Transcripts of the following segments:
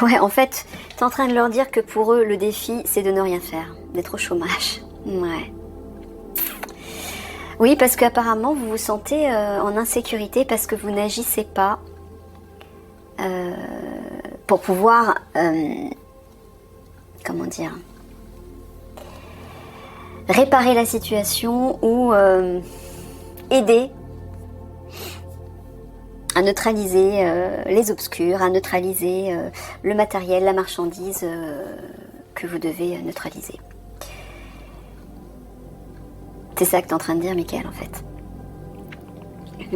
Ouais, en fait, tu es en train de leur dire que pour eux, le défi, c'est de ne rien faire, d'être au chômage. Ouais. Oui, parce qu'apparemment, vous vous sentez en insécurité parce que vous n'agissez pas pour pouvoir, comment dire, réparer la situation ou aider à neutraliser les obscurs, à neutraliser le matériel, la marchandise que vous devez neutraliser. C'est ça que tu es en train de dire, Mickaël, en fait.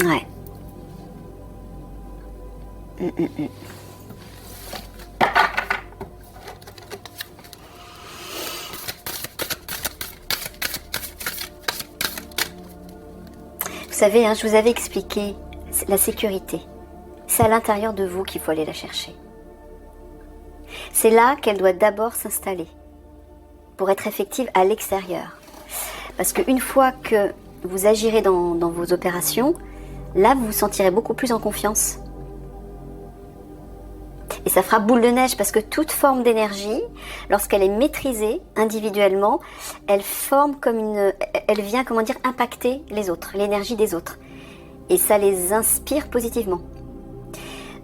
Ouais. Vous savez, hein, je vous avais expliqué la sécurité. C'est à l'intérieur de vous qu'il faut aller la chercher. C'est là qu'elle doit d'abord s'installer pour être effective à l'extérieur. Parce qu'une fois que vous agirez dans vos opérations, là vous vous sentirez beaucoup plus en confiance. Et ça fera boule de neige parce que toute forme d'énergie, lorsqu'elle est maîtrisée individuellement, elle forme elle vient, comment dire, impacter les autres, l'énergie des autres. Et ça les inspire positivement.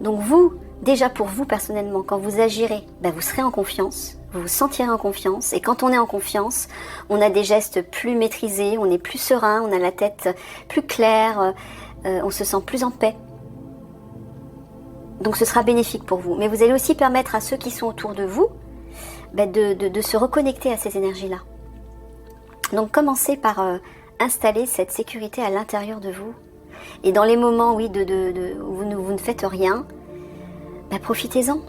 Donc vous, déjà pour vous personnellement, quand vous agirez, vous serez en confiance, vous vous sentirez en confiance. Et quand on est en confiance, on a des gestes plus maîtrisés, on est plus serein, on a la tête plus claire, on se sent plus en paix. Donc ce sera bénéfique pour vous. Mais vous allez aussi permettre à ceux qui sont autour de vous de se reconnecter à ces énergies-là. Donc commencez par installer cette sécurité à l'intérieur de vous. Et dans les moments, oui, où vous ne faites rien, profitez-en.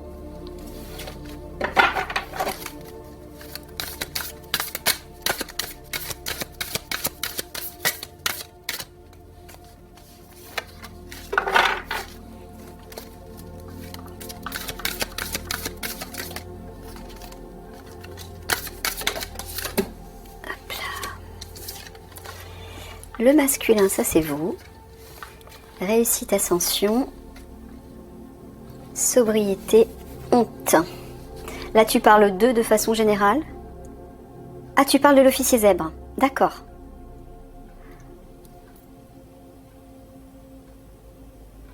Le masculin, ça c'est vous. Réussite, ascension, sobriété, honte. Là, tu parles d'eux de façon générale. Ah, tu parles de l'officier zèbre. D'accord.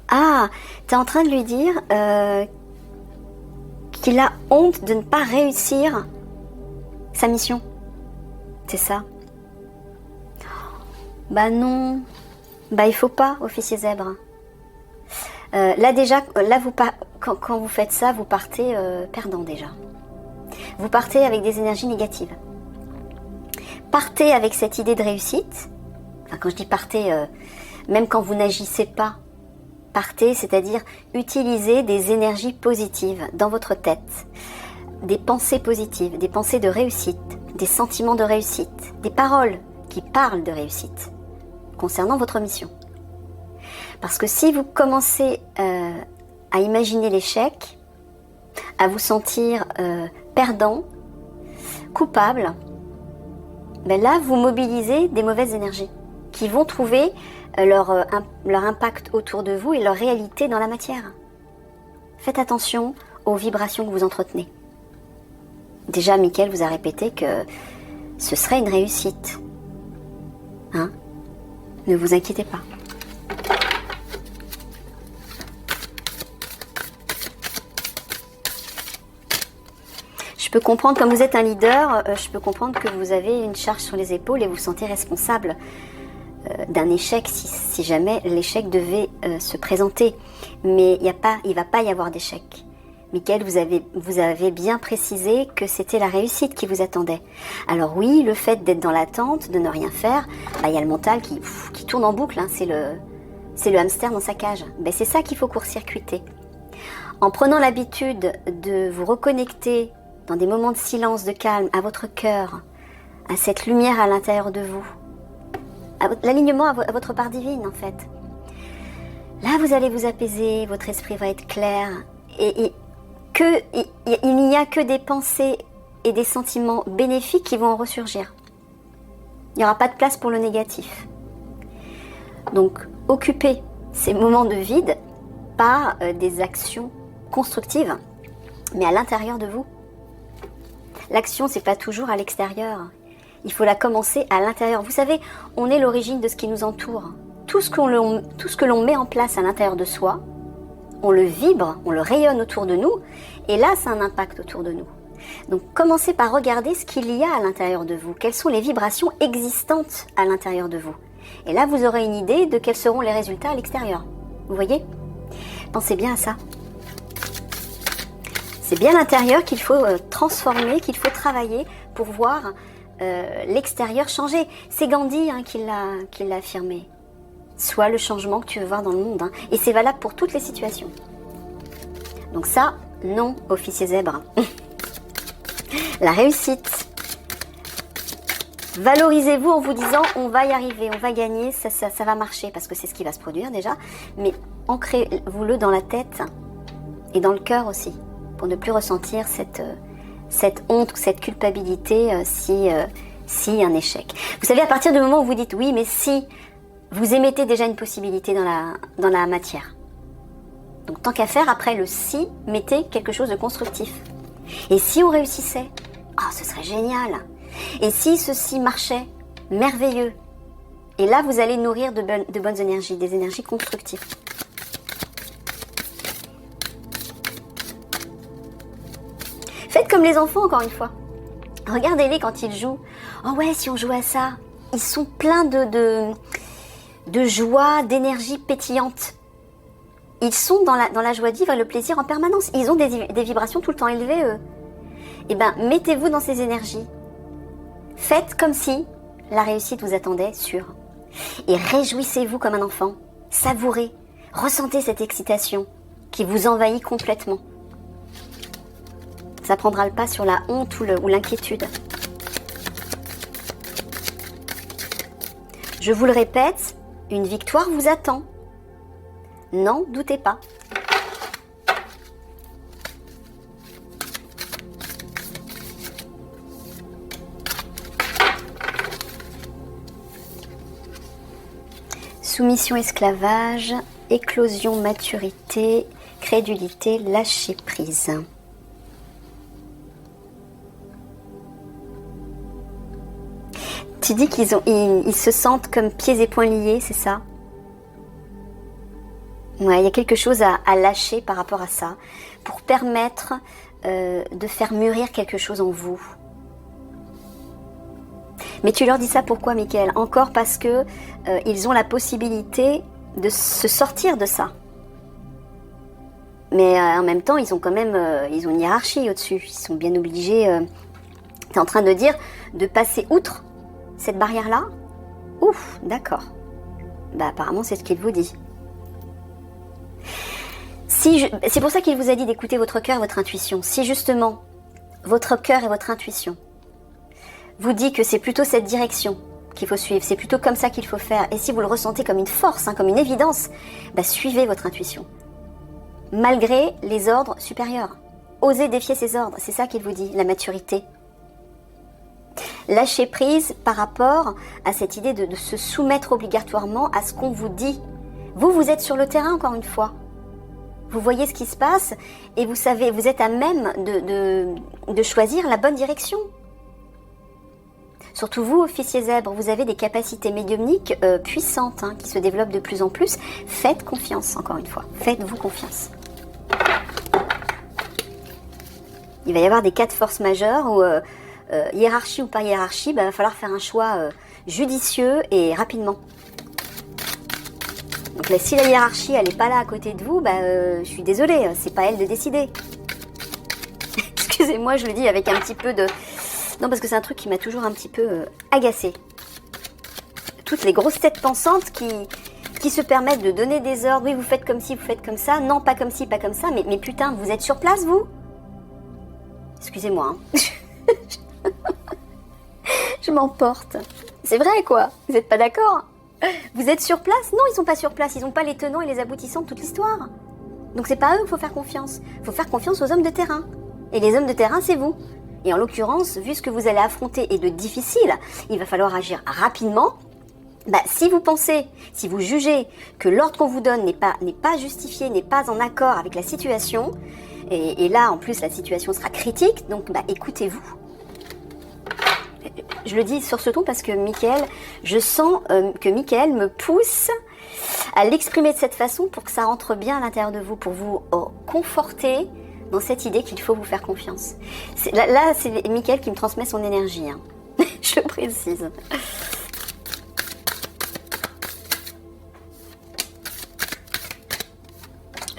Ah, tu es en train de lui dire qu'il a honte de ne pas réussir sa mission. C'est ça? Non. Il faut pas, officier zèbre. Là déjà, quand vous faites ça, vous partez perdant déjà. Vous partez avec des énergies négatives. Partez avec cette idée de réussite. Enfin, quand je dis partez, même quand vous n'agissez pas, partez, c'est-à-dire utilisez des énergies positives dans votre tête. Des pensées positives, des pensées de réussite, des sentiments de réussite, des paroles qui parlent de réussite concernant votre mission. Parce que si vous commencez à imaginer l'échec, à vous sentir perdant, coupable, là vous mobilisez des mauvaises énergies qui vont trouver leur impact autour de vous et leur réalité dans la matière. Faites attention aux vibrations que vous entretenez. Déjà, Mickaël vous a répété que ce serait une réussite. Hein? Ne vous inquiétez pas. Je peux comprendre, comme vous êtes un leader, je peux comprendre que vous avez une charge sur les épaules et vous vous sentez responsable d'un échec si jamais l'échec devait se présenter. Mais il ne va pas y avoir d'échec. Mickaël, vous avez bien précisé que c'était la réussite qui vous attendait. Alors oui, le fait d'être dans l'attente, de ne rien faire, il y a le mental qui tourne en boucle, hein, c'est le hamster dans sa cage. C'est ça qu'il faut court-circuiter. En prenant l'habitude de vous reconnecter dans des moments de silence, de calme, à votre cœur, à cette lumière à l'intérieur de vous, à l'alignement à votre part divine en fait. Là, vous allez vous apaiser, votre esprit va être clair et il n'y a que des pensées et des sentiments bénéfiques qui vont en ressurgir. Il n'y aura pas de place pour le négatif. Donc, occupez ces moments de vide par des actions constructives mais à l'intérieur de vous. L'action, c'est pas toujours à l'extérieur. Il faut la commencer à l'intérieur. Vous savez, on est l'origine de ce qui nous entoure. Tout ce que l'on met en place à l'intérieur de soi, on le vibre, on le rayonne autour de nous, et là, ça a un impact autour de nous. Donc, commencez par regarder ce qu'il y a à l'intérieur de vous. Quelles sont les vibrations existantes à l'intérieur de vous. Et là, vous aurez une idée de quels seront les résultats à l'extérieur. Vous voyez? Pensez bien à ça. C'est bien l'intérieur qu'il faut transformer, qu'il faut travailler pour voir l'extérieur changer. C'est Gandhi qui l'a affirmé. Sois le changement que tu veux voir dans le monde. Et c'est valable pour toutes les situations. Donc ça, non, officier zèbre. La réussite. Valorisez-vous en vous disant on va y arriver, on va gagner, ça va marcher parce que c'est ce qui va se produire déjà. Mais ancrez-vous-le dans la tête et dans le cœur aussi pour ne plus ressentir cette honte ou cette culpabilité si un échec. Vous savez, à partir du moment où vous dites oui, mais si, vous émettez déjà une possibilité dans la matière. Donc tant qu'à faire, après le si, mettez quelque chose de constructif. Et si on réussissait, ce serait génial. Et si ceci marchait, merveilleux. Et là, vous allez nourrir de bonnes énergies, des énergies constructives. Faites comme les enfants, encore une fois. Regardez-les quand ils jouent. Oh ouais, si on jouait à ça. Ils sont pleins de joie, d'énergie pétillante. Ils sont dans la joie de vivre et le plaisir en permanence. Ils ont des vibrations tout le temps élevées, eux. Eh bien, mettez-vous dans ces énergies. Faites comme si la réussite vous attendait, sûr. Et réjouissez-vous comme un enfant. Savourez. Ressentez cette excitation qui vous envahit complètement. Ça prendra le pas sur la honte ou l'inquiétude. Je vous le répète, une victoire vous attend. N'en doutez pas. Soumission, esclavage, éclosion, maturité, crédulité, lâcher prise. Tu dis qu'ils se sentent comme pieds et poings liés, c'est ça? Ouais, il y a quelque chose à lâcher par rapport à ça, pour permettre de faire mûrir quelque chose en vous. Mais tu leur dis ça pourquoi, Michael? Encore parce que ils ont la possibilité de se sortir de ça. Mais en même temps, ils ont quand même ils ont une hiérarchie au-dessus. Ils sont bien obligés. Tu es en train de dire de passer outre cette barrière-là? Ouf, d'accord. Bah apparemment, c'est ce qu'il vous dit. C'est pour ça qu'il vous a dit d'écouter votre cœur et votre intuition. Si justement, votre cœur et votre intuition vous dit que c'est plutôt cette direction qu'il faut suivre, c'est plutôt comme ça qu'il faut faire, et si vous le ressentez comme une force, comme une évidence, bah suivez votre intuition. Malgré les ordres supérieurs. Osez défier ces ordres, c'est ça qu'il vous dit, la maturité. Lâchez prise par rapport à cette idée de se soumettre obligatoirement à ce qu'on vous dit. Vous êtes sur le terrain encore une fois. Vous voyez ce qui se passe et vous savez, vous êtes à même de choisir la bonne direction. Surtout vous, officier zèbre, vous avez des capacités médiumniques puissantes qui se développent de plus en plus. Faites confiance, encore une fois. Faites-vous confiance. Il va y avoir des cas de force majeure où, hiérarchie ou pas hiérarchie, il va falloir faire un choix judicieux et rapidement. Donc là, si la hiérarchie elle n'est pas là à côté de vous, je suis désolée, c'est pas elle de décider. Excusez-moi, je le dis avec un petit peu de... Non, parce que c'est un truc qui m'a toujours un petit peu agacée. Toutes les grosses têtes pensantes qui se permettent de donner des ordres. Oui, vous faites comme ci, vous faites comme ça. Non, pas comme ci, pas comme ça. Mais putain, vous êtes sur place, vous? Excusez-moi. Je m'emporte. C'est vrai, quoi. Vous n'êtes pas d'accord? Vous êtes sur place? Non, ils sont pas sur place. Ils n'ont pas les tenants et les aboutissants de toute l'histoire. Donc c'est pas à eux qu'il faut faire confiance. Il faut faire confiance aux hommes de terrain. Et les hommes de terrain, c'est vous. Et en l'occurrence, vu ce que vous allez affronter est de difficile, il va falloir agir rapidement. Si vous pensez, si vous jugez que l'ordre qu'on vous donne n'est pas justifié, n'est pas en accord avec la situation, Et là, en plus, la situation sera critique, donc bah, écoutez-vous. Je le dis sur ce ton parce que Michael, je sens que Michael me pousse à l'exprimer de cette façon pour que ça rentre bien à l'intérieur de vous, pour vous conforter dans cette idée qu'il faut vous faire confiance. Là, c'est Michael qui me transmet son énergie. Hein. Je le précise.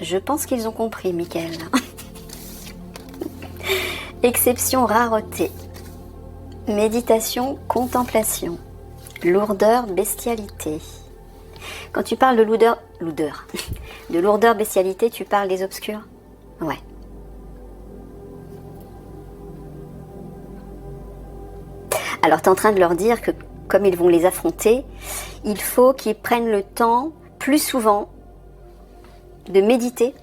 Je pense qu'ils ont compris, Michael. Exception, rareté. Méditation, contemplation. Lourdeur, bestialité. Quand tu parles de de lourdeur, bestialité, tu parles des obscurs? Ouais. Alors tu es en train de leur dire que comme ils vont les affronter, il faut qu'ils prennent le temps plus souvent de méditer.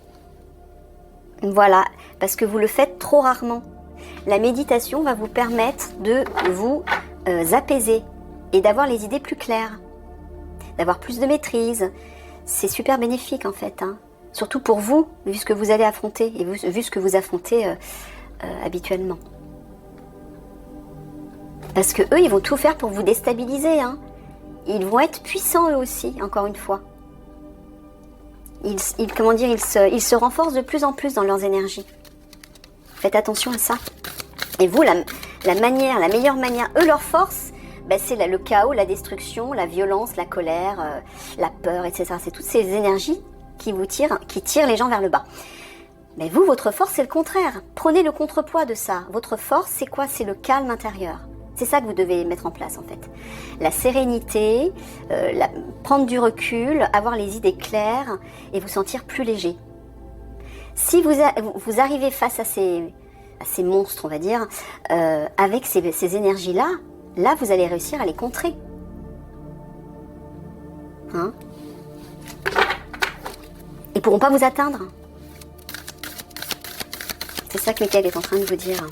Voilà, parce que vous le faites trop rarement. La méditation va vous permettre de vous apaiser et d'avoir les idées plus claires, d'avoir plus de maîtrise. C'est super bénéfique en fait, hein. Surtout pour vous, vu ce que vous allez affronter et vu ce que vous affrontez habituellement. Parce que eux, ils vont tout faire pour vous déstabiliser, hein. Ils vont être puissants eux aussi, encore une fois. Ils se renforcent de plus en plus dans leurs énergies. Faites attention à ça. Et vous, la meilleure manière, eux, leur force, ben, c'est le chaos, la destruction, la violence, la colère, la peur, etc. C'est toutes ces énergies qui tirent les gens vers le bas. Mais vous, votre force, c'est le contraire. Prenez le contrepoids de ça. Votre force, c'est quoi? C'est le calme intérieur. C'est ça que vous devez mettre en place, en fait. La sérénité, prendre du recul, avoir les idées claires et vous sentir plus léger. Si vous arrivez face à ces monstres, on va dire, avec ces énergies-là, là, vous allez réussir à les contrer. Hein? Ils ne pourront pas vous atteindre. C'est ça que Michael est en train de vous dire.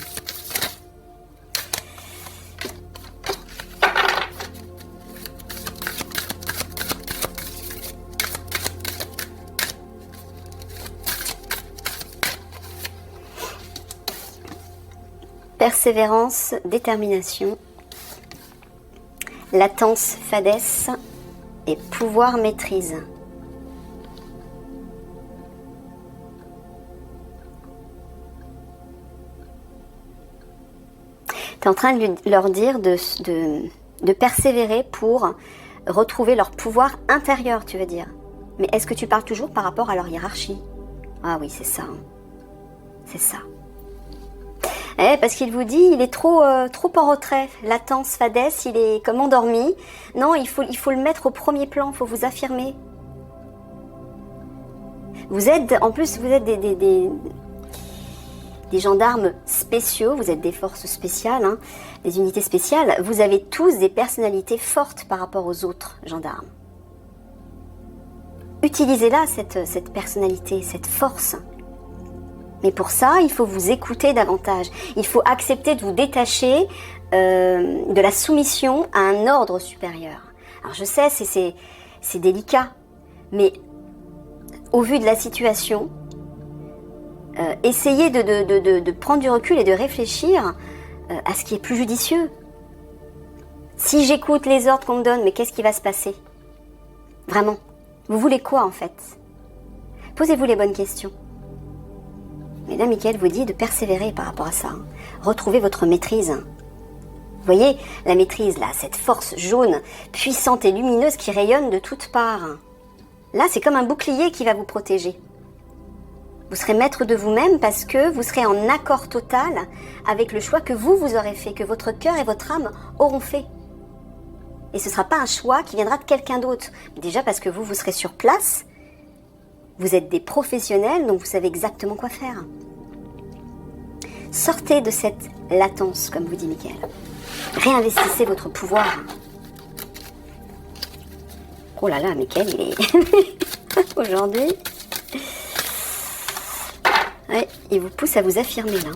Persévérance, détermination, latence, fadesse et pouvoir, maîtrise. Tu es en train de leur dire de persévérer pour retrouver leur pouvoir intérieur, tu veux dire. Mais est-ce que tu parles toujours par rapport à leur hiérarchie? Ah oui, c'est ça. C'est ça. Parce qu'il vous dit, il est trop en retrait. Latence, fadesse, il est comme endormi. Non, il faut le mettre au premier plan, il faut vous affirmer. En plus, vous êtes des gendarmes spéciaux, vous êtes des forces spéciales, hein, des unités spéciales. Vous avez tous des personnalités fortes par rapport aux autres gendarmes. Utilisez-la, cette personnalité, cette force. Mais pour ça, il faut vous écouter davantage. Il faut accepter de vous détacher de la soumission à un ordre supérieur. Alors je sais, c'est délicat, mais au vu de la situation, essayez de prendre du recul et de réfléchir à ce qui est plus judicieux. Si j'écoute les ordres qu'on me donne, mais qu'est-ce qui va se passer? Vraiment, vous voulez quoi en fait? Posez-vous les bonnes questions. Mais là, Michael vous dit de persévérer par rapport à ça. Hein. Retrouvez votre maîtrise. Vous voyez, la maîtrise, là, cette force jaune, puissante et lumineuse qui rayonne de toutes parts. Là, c'est comme un bouclier qui va vous protéger. Vous serez maître de vous-même parce que vous serez en accord total avec le choix que vous aurez fait, que votre cœur et votre âme auront fait. Et ce ne sera pas un choix qui viendra de quelqu'un d'autre. Déjà parce que vous serez sur place. Vous êtes des professionnels, donc vous savez exactement quoi faire. Sortez de cette latence, comme vous dit Michael. Réinvestissez votre pouvoir. Oh là là, Michael, il est... Aujourd'hui... Ouais, il vous pousse à vous affirmer, là.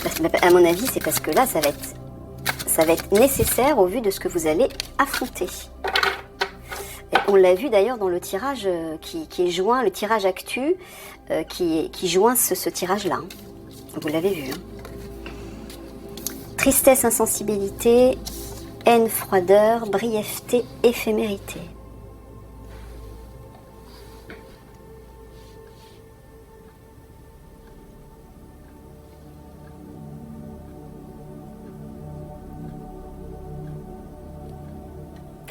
Parce que, à mon avis, c'est parce que là, ça va être nécessaire au vu de ce que vous allez affronter. Et on l'a vu d'ailleurs dans le tirage qui est joint, le tirage actu qui joint ce tirage-là. Vous l'avez vu. Hein. Tristesse, insensibilité, haine, froideur, brièveté, éphémérité.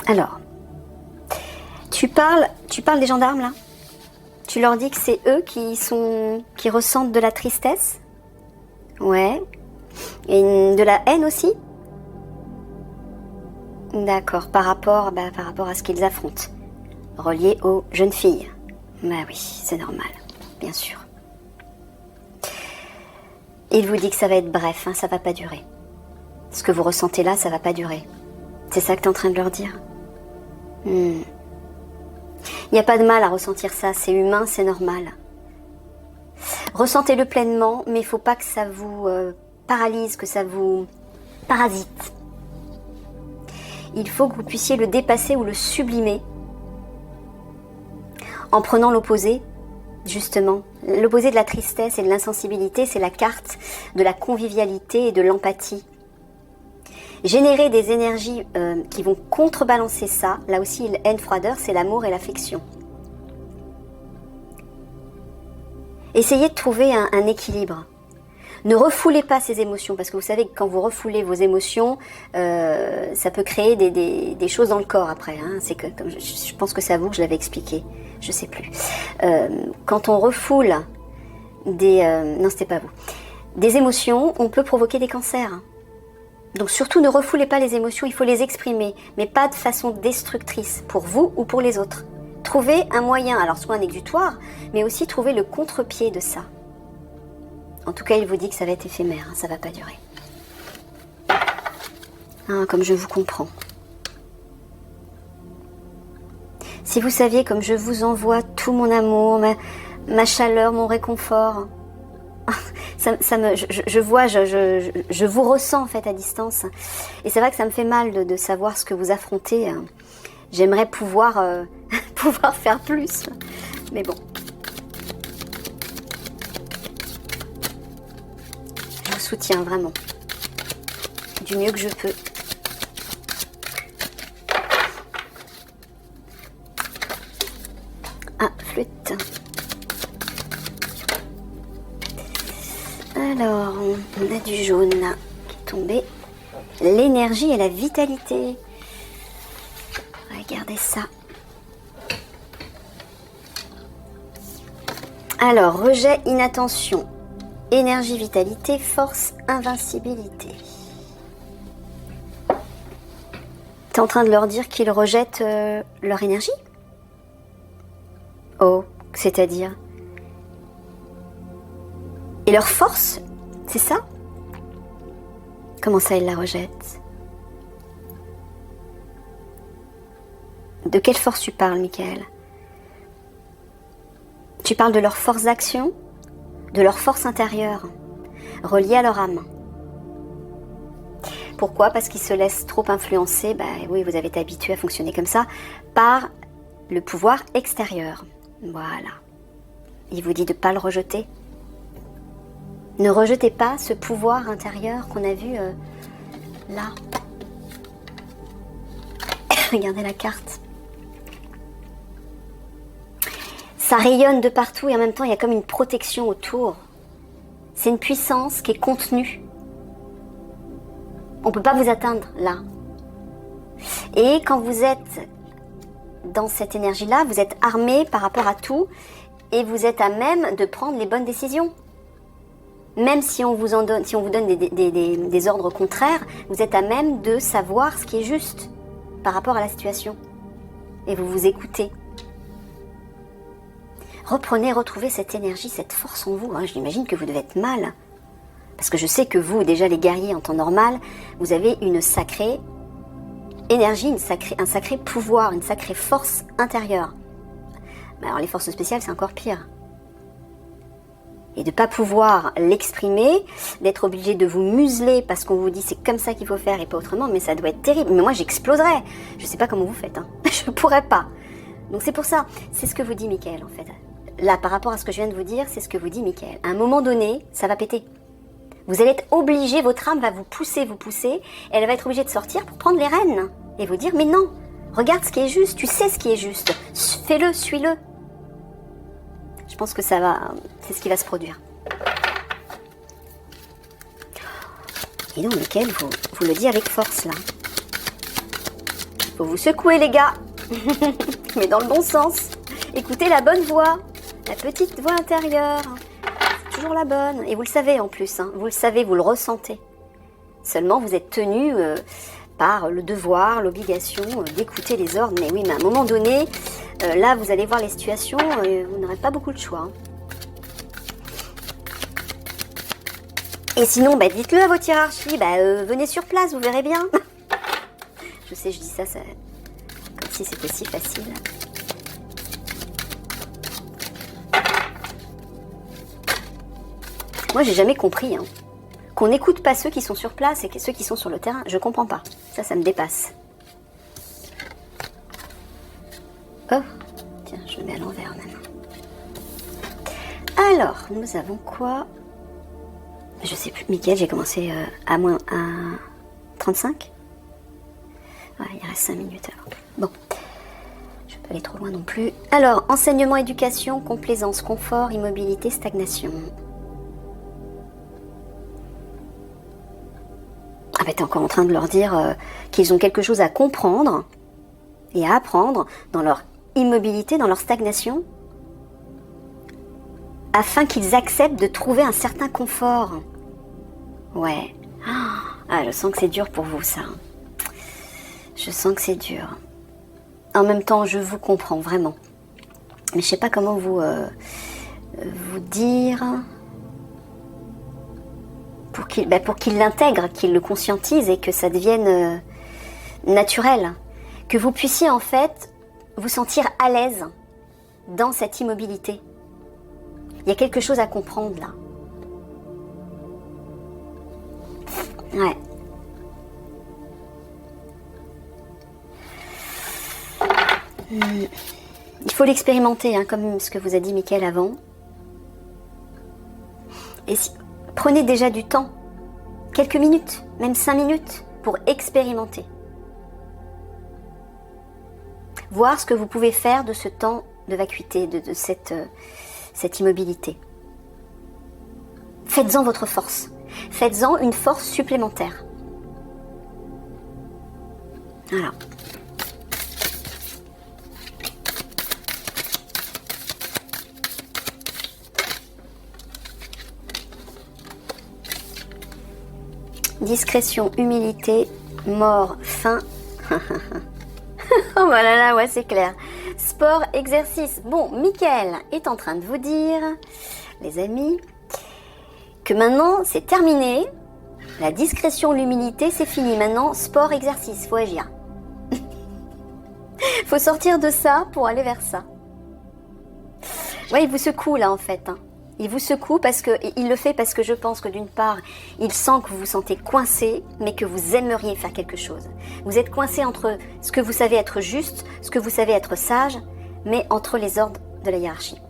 Alors, tu parles des gendarmes là? Tu leur dis que c'est eux qui ressentent de la tristesse? Ouais. Et de la haine aussi? D'accord, par rapport à ce qu'ils affrontent. Relié aux jeunes filles. Bah oui, c'est normal, bien sûr. Il vous dit que ça va être bref, hein, ça va pas durer. Ce que vous ressentez là, ça va pas durer. C'est ça que tu es en train de leur dire? Il n'y a pas de mal à ressentir ça, c'est humain, c'est normal. Ressentez-le pleinement, mais il ne faut pas que ça vous paralyse, que ça vous parasite. Il faut que vous puissiez le dépasser ou le sublimer en prenant l'opposé, justement. L'opposé de la tristesse et de l'insensibilité, c'est la carte de la convivialité et de l'empathie. Générer des énergies qui vont contrebalancer ça, là aussi, haine, froideur, c'est l'amour et l'affection. Essayez de trouver un équilibre. Ne refoulez pas ces émotions, parce que vous savez que quand vous refoulez vos émotions, ça peut créer des choses dans le corps après. Hein. C'est que, comme je pense que c'est à vous que je l'avais expliqué, je sais plus. Quand on refoule non, c'était pas vous, des émotions, on peut provoquer des cancers. Donc surtout ne refoulez pas les émotions, il faut les exprimer, mais pas de façon destructrice pour vous ou pour les autres. Trouvez un moyen, alors soit un exutoire, mais aussi trouvez le contre-pied de ça. En tout cas, il vous dit que ça va être éphémère, hein, ça va pas durer. Ah, comme je vous comprends. Si vous saviez comme je vous envoie tout mon amour, ma chaleur, mon réconfort... je vous ressens en fait à distance, et c'est vrai que ça me fait mal de savoir ce que vous affrontez. J'aimerais pouvoir faire plus, mais bon. Je vous soutiens vraiment du mieux que je peux. Ah, flûte. Alors, on a du jaune là qui est tombé. L'énergie et la vitalité. Regardez ça. Alors, rejet, inattention. Énergie, vitalité, force, invincibilité. T'es en train de leur dire qu'ils rejettent leur énergie? Oh, c'est-à-dire? Et leur force, c'est ça? Comment ça, ils la rejettent? De quelle force tu parles, Michael? Tu parles de leur force d'action, de leur force intérieure, reliée à leur âme. Pourquoi? Parce qu'ils se laissent trop influencer, oui, vous avez été habitué à fonctionner comme ça, par le pouvoir extérieur. Voilà. Il vous dit de ne pas le rejeter. Ne rejetez pas ce pouvoir intérieur qu'on a vu là. Regardez la carte. Ça rayonne de partout et en même temps, il y a comme une protection autour. C'est une puissance qui est contenue. On ne peut pas vous atteindre là. Et quand vous êtes dans cette énergie-là, vous êtes armé par rapport à tout et vous êtes à même de prendre les bonnes décisions. Même si on vous donne des ordres contraires, vous êtes à même de savoir ce qui est juste par rapport à la situation. Et vous vous écoutez. Retrouvez cette énergie, cette force en vous. Hein. J'imagine que vous devez être mal. Parce que je sais que vous, déjà les guerriers en temps normal, vous avez une sacrée énergie, un sacré pouvoir, une sacrée force intérieure. Mais alors les forces spéciales, c'est encore pire. Et de ne pas pouvoir l'exprimer, d'être obligé de vous museler parce qu'on vous dit c'est comme ça qu'il faut faire et pas autrement, mais ça doit être terrible. Mais moi j'exploserais. Je ne sais pas comment vous faites. Hein. Je ne pourrais pas. Donc c'est pour ça, c'est ce que vous dit Mickaël en fait. Là, par rapport à ce que je viens de vous dire, c'est ce que vous dit Mickaël. À un moment donné, ça va péter. Vous allez être obligé, votre âme va vous pousser, et elle va être obligée de sortir pour prendre les rênes et vous dire, mais non, regarde ce qui est juste, tu sais ce qui est juste, fais-le, suis-le. Je pense que ça va, c'est ce qui va se produire. Et donc, Mickaël, vous le dit avec force, là. Faut vous secouer, les gars. Mais dans le bon sens. Écoutez la bonne voix, la petite voix intérieure. C'est toujours la bonne. Et vous le savez en plus, hein. Vous le savez, vous le ressentez. Seulement, vous êtes tenu par le devoir, l'obligation d'écouter les ordres. Mais oui, mais à un moment donné, là, vous allez voir les situations, vous n'aurez pas beaucoup de choix. Hein. Et sinon, dites-le à votre hiérarchie, venez sur place, vous verrez bien. Je sais, je dis ça, comme si c'était si facile. Moi, j'ai jamais compris qu'on n'écoute pas ceux qui sont sur place et ceux qui sont sur le terrain. Je comprends pas. Ça me dépasse. Oh, tiens, je le mets à l'envers même. Alors, nous avons quoi? Je sais plus, Mickaël, j'ai commencé à 35. Ouais, il reste 5 minutes alors. Bon, je ne vais pas aller trop loin non plus. Alors, enseignement, éducation, complaisance, confort, immobilité, stagnation. Ah t'es encore en train de leur dire qu'ils ont quelque chose à comprendre et à apprendre dans leur immobilité, dans leur stagnation, afin qu'ils acceptent de trouver un certain confort. Ouais. Ah, je sens que c'est dur pour vous, ça. Je sens que c'est dur. En même temps, je vous comprends, vraiment. Mais je sais pas comment vous dire... Pour qu'il l'intègre, qu'il le conscientise et que ça devienne naturel. Que vous puissiez, en fait, vous sentir à l'aise dans cette immobilité. Il y a quelque chose à comprendre, là. Ouais. Il faut l'expérimenter, comme ce que vous a dit Mickaël avant. Et prenez déjà du temps, quelques minutes, même 5 minutes, pour expérimenter. Voir ce que vous pouvez faire de ce temps de vacuité, de cette immobilité. Faites-en votre force. Faites-en une force supplémentaire. Voilà. Discrétion, humilité, mort, faim. Oh là là, ouais, c'est clair. Sport, exercice. Bon, Mickaël est en train de vous dire, les amis, que maintenant c'est terminé. La discrétion, l'humilité, c'est fini. Maintenant, sport, exercice, faut agir. Faut sortir de ça pour aller vers ça. Ouais, il vous secoue là en fait. Il vous secoue il le fait parce que je pense que d'une part, il sent que vous vous sentez coincé, mais que vous aimeriez faire quelque chose. Vous êtes coincé entre ce que vous savez être juste, ce que vous savez être sage, mais entre les ordres de la hiérarchie.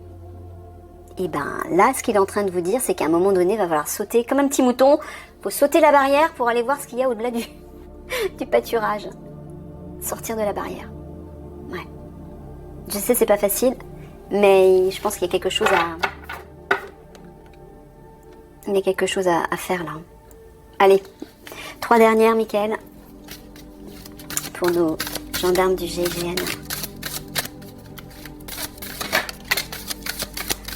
Et là, ce qu'il est en train de vous dire, c'est qu'à un moment donné, il va falloir sauter comme un petit mouton. Il faut sauter la barrière pour aller voir ce qu'il y a au-delà du pâturage. Sortir de la barrière. Ouais. Je sais, c'est pas facile, mais je pense qu'il y a quelque chose à faire là. Allez, 3 dernières, Mickaël, pour nos gendarmes du GIGN.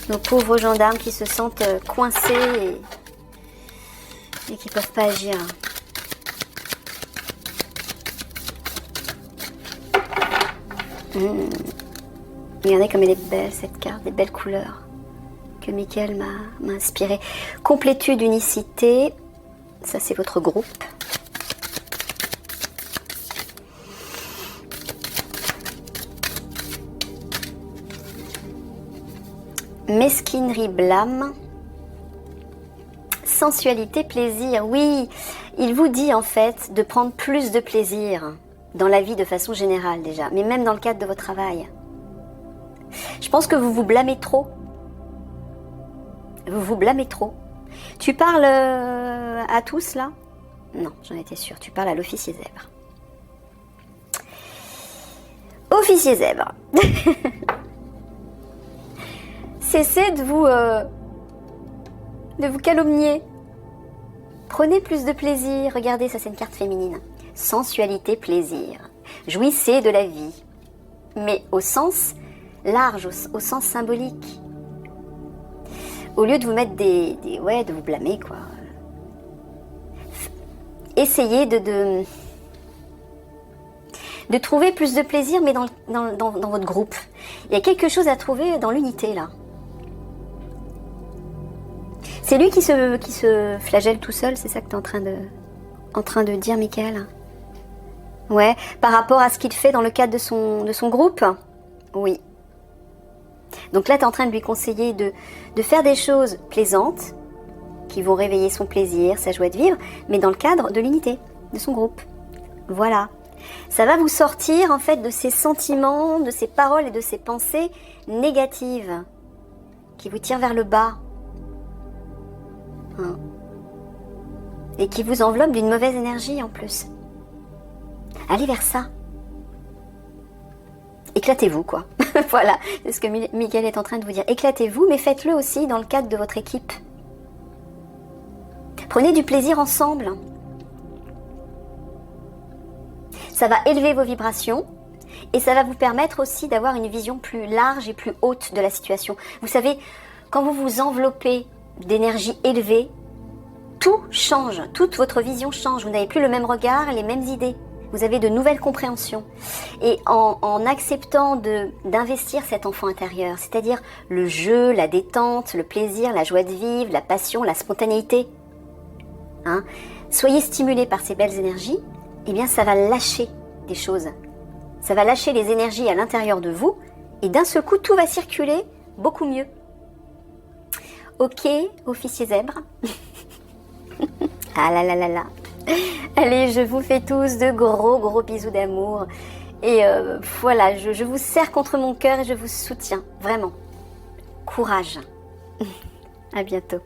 Nos pauvres gendarmes qui se sentent coincés et qui ne peuvent pas agir. Regardez comme elle est belle cette carte, des belles couleurs que Mickaël m'a inspiré. Complétude, unicité, ça c'est votre groupe. Mesquinerie, blâme. Sensualité, plaisir. Oui, il vous dit en fait de prendre plus de plaisir dans la vie de façon générale déjà, mais même dans le cadre de votre travail. Je pense que vous vous blâmez trop. Vous vous blâmez trop. Tu parles à tous là? Non, j'en étais sûre. Tu parles à l'officier zèbre. Officier zèbre. Cessez de vous calomnier. Prenez plus de plaisir. Regardez, ça c'est une carte féminine. Sensualité, plaisir. Jouissez de la vie. Mais au sens large, au sens symbolique. Au lieu de vous mettre de vous blâmer, quoi. Essayez de trouver plus de plaisir, mais dans votre groupe. Il y a quelque chose à trouver dans l'unité, là. C'est lui qui se flagelle tout seul, c'est ça que tu es en train de dire, Michael? Ouais, par rapport à ce qu'il fait dans le cadre de son groupe? Oui. Donc là, tu es en train de lui conseiller de faire des choses plaisantes, qui vont réveiller son plaisir, sa joie de vivre, mais dans le cadre de l'unité, de son groupe. Voilà. Ça va vous sortir, en fait, de ces sentiments, de ces paroles et de ces pensées négatives, qui vous tirent vers le bas. Et qui vous enveloppent d'une mauvaise énergie, en plus. Allez vers ça. Éclatez-vous, quoi. Voilà, c'est ce que Miguel est en train de vous dire. Éclatez-vous, mais faites-le aussi dans le cadre de votre équipe. Prenez du plaisir ensemble. Ça va élever vos vibrations et ça va vous permettre aussi d'avoir une vision plus large et plus haute de la situation. Vous savez, quand vous vous enveloppez d'énergie élevée, tout change, toute votre vision change. Vous n'avez plus le même regard, les mêmes idées. Vous avez de nouvelles compréhensions. Et en acceptant d'investir cet enfant intérieur, c'est-à-dire le jeu, la détente, le plaisir, la joie de vivre, la passion, la spontanéité, soyez stimulés par ces belles énergies, eh bien ça va lâcher des choses. Ça va lâcher les énergies à l'intérieur de vous et d'un seul coup, tout va circuler beaucoup mieux. Ok, officier zèbre. Ah là là là là. Allez, je vous fais tous de gros bisous d'amour. Et voilà, je vous serre contre mon cœur et je vous soutiens. Vraiment. Courage. À bientôt.